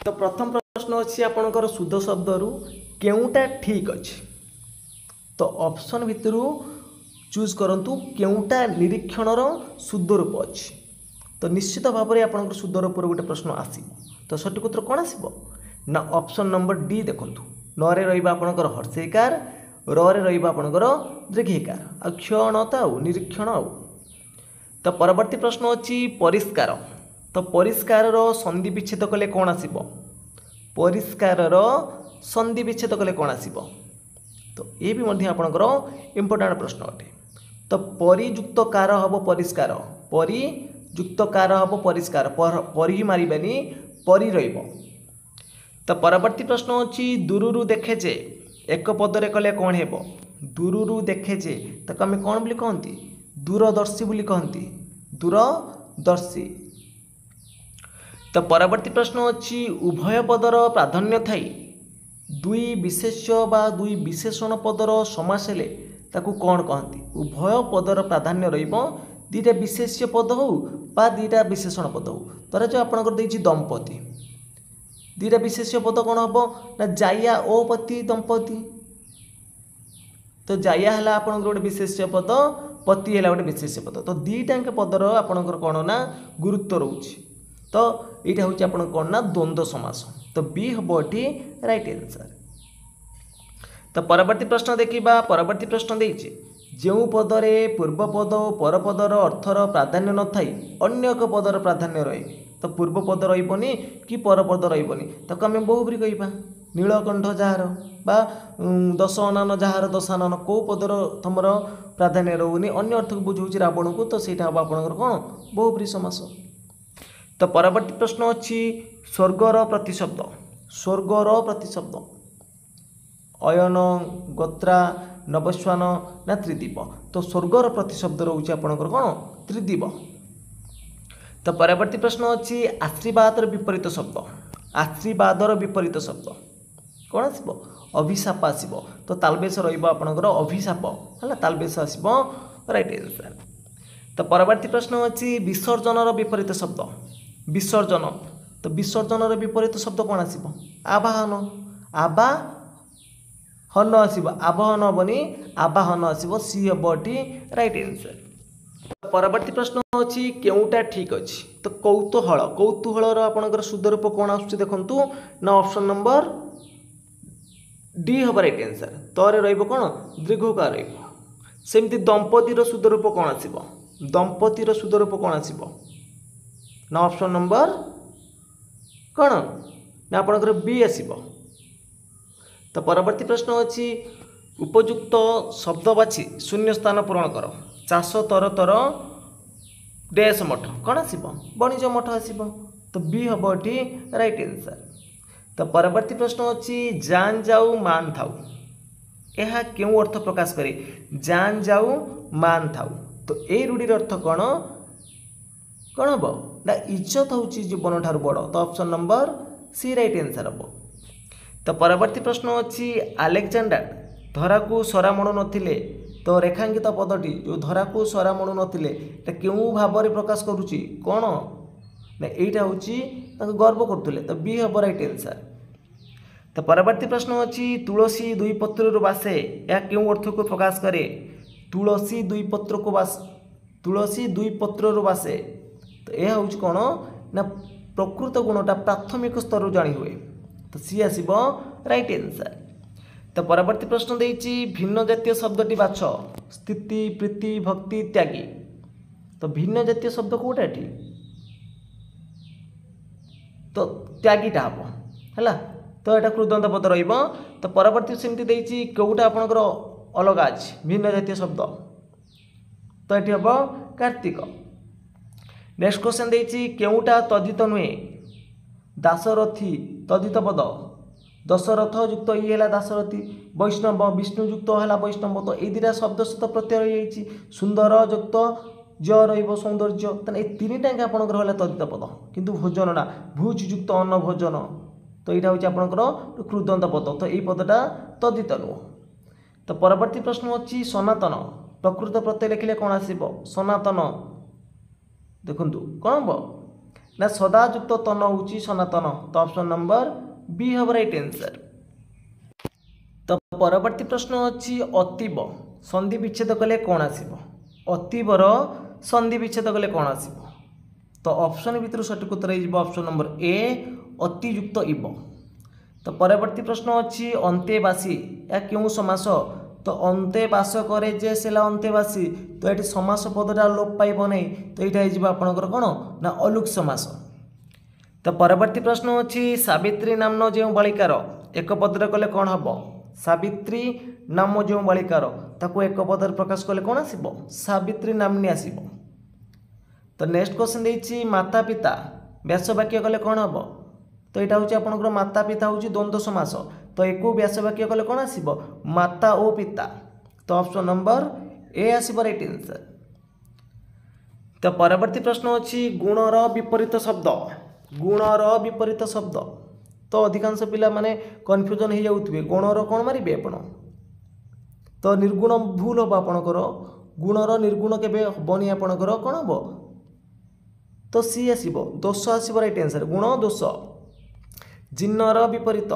तो प्रथम प्रश्न अच्छी आपणकर शुद्ध शब्द रु केउटा ठीक अच्छे। तो ऑप्शन भितर चूज करंतु केउटा निरीक्षणर शुद्ध रूप अच्छी। तो निश्चित भाव में आपंकर शुद्ध रूप गोटे प्रश्न आसो। तो सठिक उत्तर कौन आसो ना ऑप्शन नंबर डी देखु। न रे रही आपंकर हर्षेकार, र रे रही आपंकर दीर्घिकार आ क्षणता निरीक्षण आउ। तो परवर्ती प्रश्न अच्छी परिष्कार। तो परिष्कार संधि विच्छेद कले कौन आसो। परिष्कार संधि विच्छेद कले कौन आसो। तो ये भी आपंकर इम्पोर्टाट प्रश्न अटे। तो परियुक्त कार हम परिष्कार, परियुक्त कार हम परिष्कार, परि मारिबानी परि रहिबो। तो परवर्ती प्रश्न अच्छी दूररू देखे जे एक पदरे कले कौन हेबो। दूररू देखे जे ताको आमे कौन बोली कहंती, दूरदर्शी बोली कहंती, दूरदर्शी। तो परवर्ती प्रश्न अच्छी उभय पदर प्राधान्य थाई दुई विशेष्य बा दुई विशेषण पदर समास हेले ताकू कौन कहती। उभय पदर प्राधान्य रहिबो दुईटा विशेष्य पद हो बा दुईटा विशेषण पद हो। तर जो आपनकर देछि दंपति, दुईटा विशेष्य पद कौन हम ना जाया ओ पति दंपति। तो जाया है आपंकर गोटे विशेष्य पद, पति है गोटे विशेष्य पद। तो दुईटा पदर आपंकर कौन ना गुरुत्व रोचे। तो यहाँ हूँ आप कौन ना द्वंद्व समास। तो बी हम ये राइट आंसर। तो परवर्ती प्रश्न देखा। परवर्ती प्रश्न देछि जो पदरे पूर्व पद पर पदर अर्थर प्राधान्य न थाई अन्य एक पदर प्राधान्य रहे। तो पूर्व पद रही कि पर पद रही ताको आम बहुब्री कहवा। नीलकंठ जार बा दश अनान जार दशानन कौ पदर तुम प्राधान्य रोनी अन्य अर्थ को बुझाऊँ रावण को। तो सहीटा हम आपंकर कौन बहुब्री समास। तो परवर्ती प्रश्न अच्छी स्वर्गर प्रतिशब्द। स्वर्गर प्रतिशब्द अयन गोत्रा नवस्वान ना त्रिदीप। तो स्वर्गर प्रतिशब्द रोचे आपंकर कौन त्रिदीप। तो परवर्ती प्रश्न अच्छी आशीर्वाद विपरीत शब्द। आशीर्वाद विपरीत शब्द कौन आसो अभिशाप आसो। तो तालबेश रही अभिशाप है तालबेश आसो राइट आंसर। तो परवर्ती प्रश्न अच्छी विसर्जन विपरीत शब्द विसर्जन। तो विसर्जन विपरीत शब्द कौन आसो आवाहन। आवाहन आसो आवाहन हेनी आवाहन आसो सी हम ये राइट आंसर। परवर्ती प्रश्न अच्छी केउटा ठीक अच्छी। तो कौतूहल, कौतूहल आपंकर शुद्ध रूप कौन आसुची देखंतु ना ऑप्शन नंबर डी हम राइट आंसर। तरे रहिबो कौन दीर्घकार रहिबो। सेमती दंपतिर शुद्ध रूप कौन आसीबो। दंपतिर शुद्ध रूप कौन आसीबो ना ऑप्शन नंबर कौन ना आपंकर बी आसीबो। तो परवर्ती प्रश्न अच्छी उपयुक्त शब्द बाछि शून्य स्थान पूरण कर। चाष तर तर डैश मठ कौन आसो वाणिज्य मठ आसो। तो बी हम ये राइट आंसर। तो परवर्ती प्रश्न अच्छी जान जाऊ मान थाऊ यह क्यों अर्थ प्रकाश करे। जान जाऊ मान थाऊ। तो ये रूढ़िर अर्थ कौन कौन हम ना इज्जत हूँ जीवन ठार बड़। तो option number C right answer हम। तो परवर्ती प्रश्न अच्छी आलेक्जेंडर धरा को सरा मणु नथिले। तो रेखांकित पदटी जो धरा को सरा मणु नथिले क्यों भाव में प्रकाश करुच्ची कौन ना यहीटा हूँ गर्व करुले। तो बी हम राइट आंसर। तो परवर्ती प्रश्न अच्छी तुलसी दुई पत्र बासे यह क्यों अर्थ को प्रकाश करे। तुलसी दुई पत्र को बास तुलसी दुई पत्र बासे। तो यह हूँ कौन ना प्रकृत गुणटा प्राथमिक स्तर जानी हुए। तो सी आसब राइट आंसर। तो परवर्ती प्रश्न देछि भिन्न जातीय शब्दटी बाछ स्थिति प्रीति भक्ति त्यागी। तो भिन्न जातीय शब्द कौटा एठी तो त्यागीटा हम है। तो यहाँ कृदंत पद रहिबो। तो परवर्ती सेमती देछि कौटा आपनकर अलग अछि भिन्न जातीय शब्द। तो ये हम कार्तिक। नेक्स्ट क्वेश्चन देछि केउटा तद्धित नुहे। दासरथी तद्धित पद दशरथ युक्त ये है दासरथी। वैष्णव विष्णु युक्त है वैष्णव। तो ये दुटा शब्द सहित प्रत्यय रही सुंदर युक्त ज रौंदर्य। तेना ये तीन टाइम आपंकर है तद्धित पद किंतु भोजन ना भुज युक्त अन्न भोजन। तो यहाँ हूँ आपंकर कृदंत पद। तो यही पदटा तद्धित नुह। तो परवर्ती प्रश्न अच्छी सनातन प्रकृत प्रत्यय लिखिले कौन आसो सनातन। देखु कौन हम ना सदायुक्त तन हूँ सनातन। तो ऑप्शन नंबर बी हम राइट आंसर। तो परवर्ती प्रश्न अच्छी अतीब संधि विच्छेद कले कौन आसीबो? अतीबर संधि विच्छेद कले कौन आसीबो? तो ऑप्शन भितर सठिक उत्तर हो ऑप्शन नंबर ए अतियुक्त इब। तो परवर्ती प्रश्न अच्छी अंतेवासी या क्यों समास? तो अंते बास करे जे सेला अंतेवासी। तो ये समास पदटा लोप पाइब नहीं। तो ये आपंकर कौन ना अलुक समास। तो परवर्ती प्रश्न अच्छी सावित्री नामन जो बालिकार एक पदरे कले कौन हम? सावित्री नाम जो बालिकार ताको एक पदर प्रकाश कले कौन आसीबो? सावित्री नामनी आसीबो। तो नेक्स्ट क्वेश्चन देछि माता पिता व्यास वाक्य कले कौन हम? तो यहाँ हूँ आपंकर माता पिता हूँ द्वंद्व समास। तो एक व्यास वाक्य कले कौन आसीबो? माता ओ पिता। तो ऑप्शन नंबर ए आसीबो राइट आंसर। तो परवर्ती प्रश्न अच्छी गुणर विपरीत शब्द। गुणर विपरीत शब्द तो अधिकांश पिला माने कन्फ्यूजन हो जाउथबे गुणर कौन मारिबे आपण? तो निर्गुण भूल हम आपणकर गुणर निर्गुण केबे हबनी आपणकर कौन हम? तो सी आसीबो दोष आसीबो राइट आंसर। गुण दोष। जिन्नर विपरीत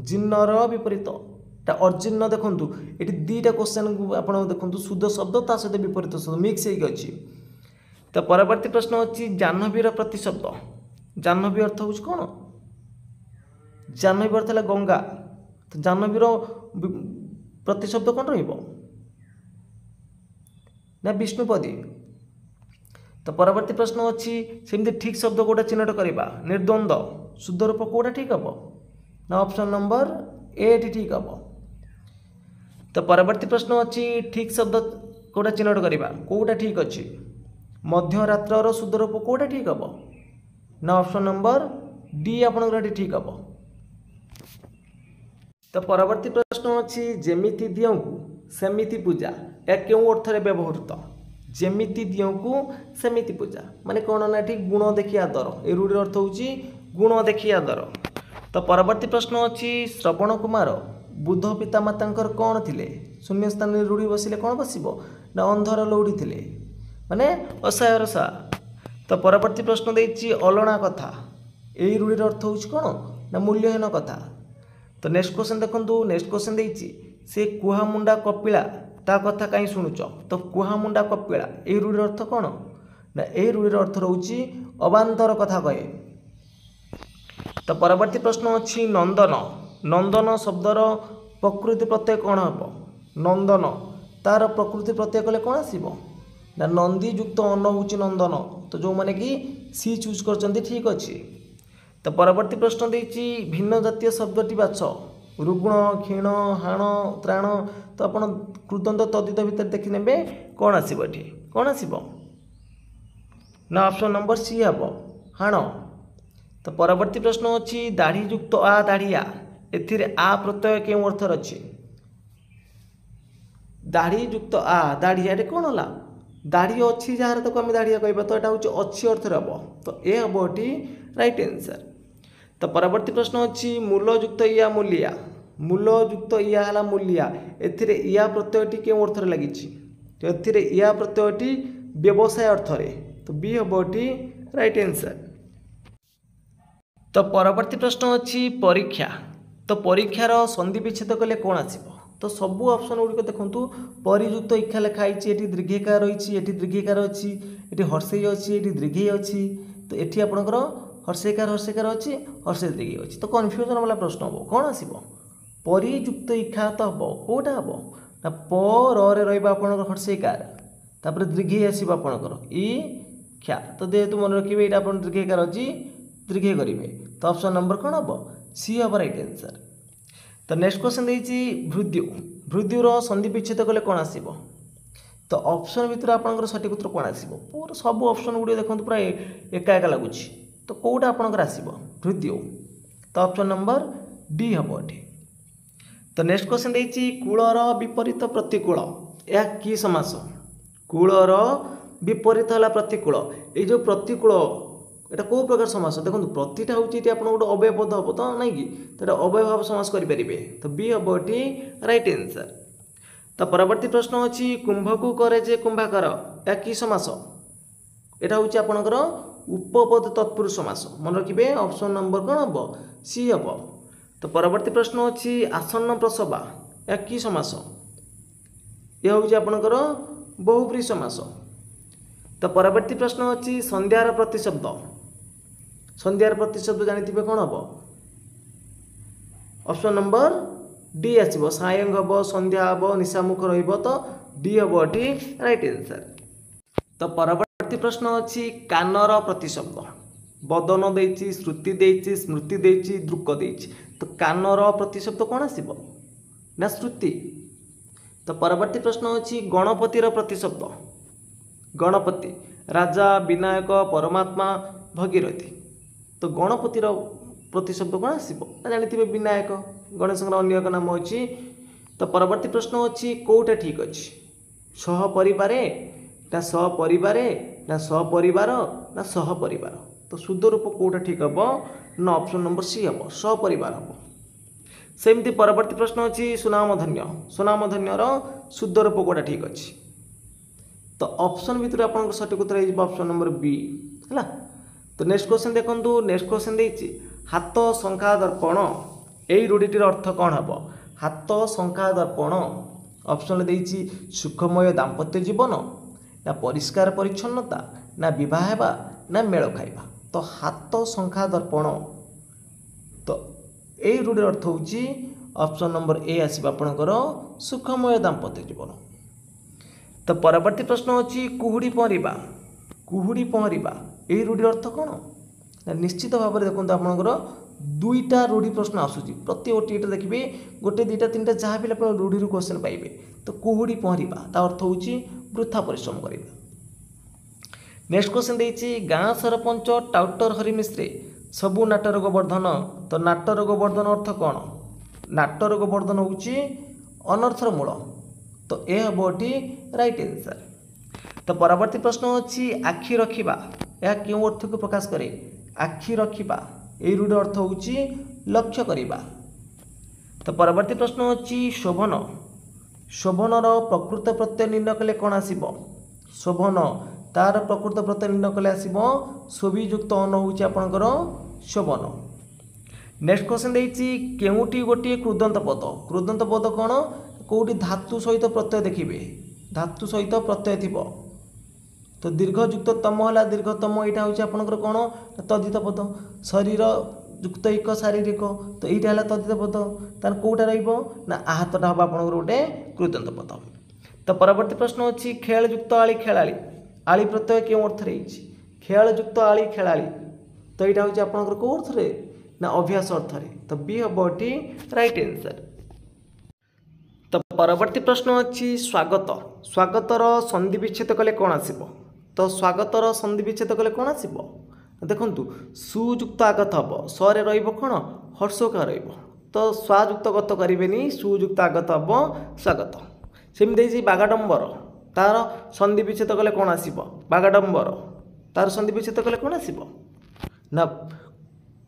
जिन्नर विपरीत ता अर्जिन्न देखंतु एटी दीटा क्वेश्चन आपण देखंतु शुद्ध शब्द ता सहित विपरीत शब्द मिक्स होई अछि। तो परवर्ती प्रश्न अछि जाह्नवीर प्रतिशब्द। जाह्नवी अर्थ हूँ कौन? जाह्नवी अर्थ है गंगा। तो जाह्नवीर प्रतिशब्द कौन रहिबो? ना विष्णुपदी। तो परवर्ती प्रश्न अच्छी सेमती ठीक शब्द कोटा चिन्हट करवा निर्द्वंद्व शुद्ध रूप कोटा ठीक हम ना ऑप्शन नंबर ए ठीक हम। तो परवर्ती प्रश्न अच्छी ठीक शब्द कोटा चिन्हट करवा कोटा ठीक अच्छी मध्यरात्र शुद्ध रूप कोटा ठीक हम ना ऑप्शन नंबर डी आपन ठीक हम। तो परवर्ती प्रश्न अच्छी जेमिति दियों को सेमिति पूजा या क्यों अर्थ व्यवहृत? जेमिति दियों को सेमिति पूजा माने कौन ना ठीक गुण देखी आदर ए रूढ़ अर्थ हूँ गुण देखी आदर। तो परवर्ती प्रश्न अच्छी श्रवण कुमार बुद्ध पितामाता कौन थिले? शून्य स्थान रूढ़ी बसिले कौन बसब ना अंधर लौड़ी थिले माने असहायर सा। तो परवर्ती प्रश्न देछि अलणा कथा यही रूढ़ी अर्थ हूँ कौन ना मूल्यहीन कथा। तो नेक्स्ट क्वेश्चन देखो नेक्स्ट क्वेश्चन देछि से कुहामुंडा कपिला ता कथा कहीं शुणुच? तो कुहामुंडा कपिला यही रूढ़ी अर्थ कौन ना यही रूढ़ी अर्थ रोचे अबांतर कथा कहे। तो परवर्ती प्रश्न अच्छी नंदन। नंदन शब्दर प्रकृति प्रत्यय कौन हम? नंदन तार प्रकृति प्रत्यय कले कौन आसीबो ना नंदी युक्त अन्न हूँ नंदन। तो जो माने कि सी चूज कर ठीक अच्छे। तो परवर्ती प्रश्न देछि भिन्न जातीय शब्दटी बाछ रुग्ण क्षीण हाण त्राण। तो आप कृदंत तद्धित भितर देखि नेबे कौन आसीबो एठी कौन आसीबो ना ऑप्शन नंबर सी हम हाण। तो परवर्ती प्रश्न अच्छी दाढ़ी युक्त आ दाढ़िया एथिरे आ प्रत्यय केउं अर्थर अछि? दाढ़ी युक्त आ दाढ़िया कौन होला? दाढ़ी अच्छी जार तक आम दाढ़िया कहबा तो यहाँ हूँ अच्छी अर्थ हम। तो ए हम ये राइट आंसर। तो परवर्ती प्रश्न अच्छी मूलयुक्त या मूलिया। मूलयुक्त या है मूलिया एथिरे या प्रत्ययटी क्यों अर्थर लगी? तो एथिरे या प्रत्ययटी व्यवसाय अर्थरे। तो बी हम ये राइट आंसर। तो परवर्ती प्रश्न अच्छी परीक्षा। तो परीक्षार संधि विच्छेद कले कौन आसीबो? तो सबू ऑप्शन गुड़िक देखो परियुक्त इच्छा लिखाई ये दीर्घिकार रही दीर्घिकार अच्छी ये हर्षेय अच्छी ये दीर्घई अच्छी। तो ये आपंकर हर्षेकार हर्षेकार अच्छी हर्षे दीर्घई अच्छी। तो कन्फ्यूजन वाला प्रश्न हम कौन आसीबो? परियुक्त इच्छा तो हम कौटा हम ना पर रहा हर्षेकार तापर दीर्घई आसो आपंकर इ ख्या। तो जेहेतु मन रखिए ये आप दीर्घिकार अच्छी दीर्घई करेंगे। तो ऑप्शन नंबर कौन हम सी हम राइट आंसर। तो नेक्स्ट क्वेश्चन देछि भृद्यु। भृद्युर संधि विच्छेद कले कौन आसीबो? तो ऑप्शन भितर आपनकर सठिक उत्तर कौन आसीबो? पूरा सब ऑप्शन गुडी देखंतु पूरा एका एका लागुछि। तो कोउटा आपनकर आसीबो भृद्यु? तो ऑप्शन नंबर डी हम एठी। तो नेक्स्ट क्वेश्चन देछि कूलर विपरीत प्रतिकूल या की समास? कूलर विपरीत हला प्रतिकूल। ए जो प्रतिकूल एटा को प्रकार समास देखो प्रतिटा हूँ ये आप गोटे अव्यय पद हम तो ना कि तो अव्यय भाव समास करेंगे। तो बी हम ये राइट आंसर। तो परवर्ती प्रश्न अच्छी कुंभ को करे जे कुंभाकर या कि समास? यहाँ हूँ आपणकर उपपद तत्पुरुष समास मन रखिए ऑप्शन नंबर कौन हम सी हम। तो परवर्ती प्रश्न अच्छी आसन्न प्रसवा या कि समास यह हूँ आपणकर बहुब्री समास। तो परवर्ती प्रश्न अच्छी संध्यार प्रतिशब्द संध्यार प्रतिशब्द जानी कौन हम ऑप्शन नंबर डी आसो सायंग हम संध्या हम निशामुख तो डी हम ये राइट आंसर। तो परवर्ती प्रश्न अच्छी कानर प्रतिशब्द बदन देछि श्रुति देछि स्मृति देछि दृक देछि तो कानर प्रतिशब्द कौन आसो ना श्रुति। तो परवर्ती प्रश्न अच्छी गणपतिर प्रतिशब्द गणपति राजा विनायक परमात्मा भगीरथी तो गणपतिर प्रतिशब्द कौन आसो जानी विनायक गणेश अन्य एक नाम अच्छी। तो परवर्ती प्रश्न अच्छी कौटा ठीक अच्छी सहपरिवारे ना सपरिवारे ना सपरिवार ना सहपरिवार तो शुद्ध रूप कौटा ठीक हम ना ऑप्शन नंबर सी हम सपरिवार हम। सेमती परवर्ती प्रश्न अच्छी सुनामधन्यर शुद्ध रूप कौटा ठीक अच्छी तो ऑप्शन भितर आप सठिक उत्तर हो ऑप्शन नंबर बी है। तो नेक्स्ट क्वेश्चन देखो नेक्स्ट क्वेश्चन देछि हाथ शंखा दर्पण यही रूढ़ीटिर अर्थ कौन हम हाथ शंखा दर्पण ऑप्शन देछि सुखमय दाम्पत्य जीवन ना परिष्कार परिच्छन्नता ना विवाह हेबा ना मेल खाइबा तो हाथ शंखा दर्पण तो यही रूढ़ीर अर्थ होछि ऑप्शन नंबर ए आसब आपणकर सुखमय दाम्पत्य जीवन। तो परवर्ती प्रश्न अच्छी कुहुड़ी पहरिबा यही रूढ़ीर अर्थ कौन ना निश्चित भाव में देखो आपंकर दुईटा रूढ़ी प्रश्न आसूची प्रति गोटे देखिए गोटे दुईटा तीन टा जहाँ भी आप रूढ़ी क्वेश्चन पाइबे। तो कुहुड़ी पहरिबा ता अर्थ होची वृथा परिश्रम करिबा। नेक्स्ट क्वेश्चन देछि गाँ सरपंच टाउटर हरिमिश्रे सबू नाटर गोवर्धन तो नाटर गोवर्धन अर्थ कौन नाटर गोवर्धन होची अनर्थर मूल तो यह हम एटी राइट आंसर। तो परवर्ती प्रश्न अच्छी आखि रखिबा यह क्यों अर्थ को प्रकाश करे आखि रखिबा यही रूढ़ अर्थ होची लक्ष्य करिबा। तो परवर्ती प्रश्न अच्छी शोभन शोभनर प्रकृत प्रत्यय निर्णय कले कौन आसीबो शोभन तार प्रकृत प्रत्यय निर्णय कले आसीबो शोभीयुक्त अन होची आपनकर शोभन। नेक्स्ट क्वेश्चन देछि केउटी गोटे कृदंत पद कौन कौटी धातु सहित प्रत्यय देखिए धातु सहित प्रत्यय थिबो तो दीर्घयुक्त तम है दीर्घतम यहाँ हूँ आपंकर कौन तद्धित पद शरीर युक्त एक शारीरिक तो यहाँ है तद्धित पद तार कौटा ना आहतटा हम आप गोटे कृदंत पद। तो परवर्ती प्रश्न अच्छी खेलयुक्त आली खेलाड़ी आली प्रत्यय क्यों अर्थ खेलयुक्त आली खेलाड़ी तो यहाँ हूँ आपंकर कौ अर्थ ना अभ्यास अर्थ तो बी हम ये राइट आंसर। तो परवर्ती प्रश्न अच्छी स्वागतर संधि विच्छेद कले कौन आसो तो स्वागतर संधि विच्छेद कले कौन आसो देखु सुयुक्त आगत हम सरे रौन हर्षोकार तो स्वायुक्त गत करें सुयुक्त आगत हम स्वागत। सेमती बागाडंबर तार संधि विच्छेद कले कौन आसो बागाडंबर तार संधि विच्छेद कले कौन आसो ना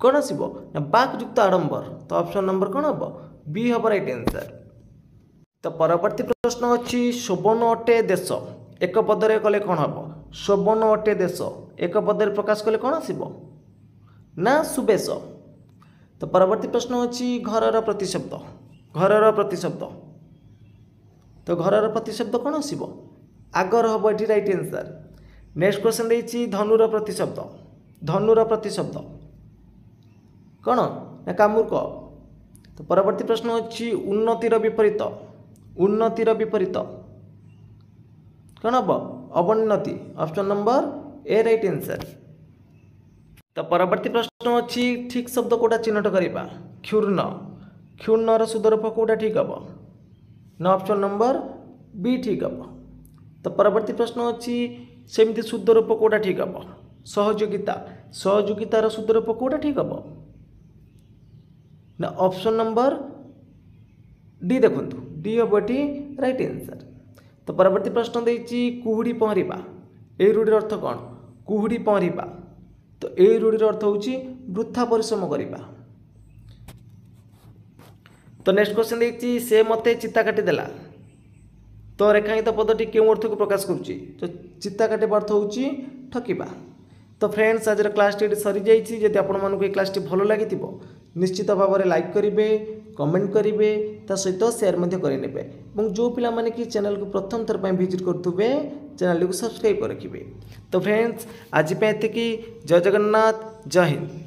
कौन आसो ना बाकयुक्त आडंबर तो ऑप्शन नंबर कौन हम बी हम राइट आंसर। तो परवर्ती प्रश्न अच्छी शोभन अटे देश एक पदरे कले कौन हम शोभन अटे देश एक पदरे प्रकाश कले कौन आसो ना सुबेश। तो परवर्ती प्रश्न अच्छी घरर प्रतिशब्द तो घरर प्रतिशब्द कौन आसो आगर हम ये राइट आंसर। नेक्स्ट क्वेश्चन देछि धनुर प्रतिशब्द कौन ना कामूर्क। तो परवर्ती प्रश्न अच्छी उन्नतिर विपरीत कौन हम अवन्नति option number A right answer. तो परवर्ती प्रश्न अच्छी ठीक शब्द कौटा चिन्हट करवा क्षुण्णर शुद्ध रूप कौटा ठीक हम ना ऑप्शन नंबर बी ठीक हम। तो परवर्ती प्रश्न अच्छी सेमती शुद्ध रूप कौटा ठीक हम सहयोगितार शुद्ध रूप कौटा ठीक हम ना ऑप्शन नंबर डी देखु डी हम ये राइट आंसर। तो परवर्ती प्रश्न देछि कुहुड़ी पहरिबा यही रूढ़ीर अर्थ कौन कुहुड़ी पहरिबा तो यही रूढ़ीर अर्थ होछि वृथा परिश्रम करिबा। तो नेक्स्ट क्वेश्चन देछि से मते चिता काटी देला तो रेखांकित पदटी क्यों अर्थ को प्रकाश करुच्ची तो चिता काटिबा अर्थ होछि ठकिबा। तो तो फ्रेंड्स आज क्लासटी सरी जाइए जदि आपको क्लासटी भल लगी निश्चित भाव में लाइक करेंगे कमेंट करेंगे ता सहित सेयार करेंगे और जो पिला माने कि चैनल को प्रथम थर पर विजिट करुवे चैनल को सब्सक्राइब कर रखिए। तो फ्रेंड्स आज पे एतिकी जय जगन्नाथ जय हिंद।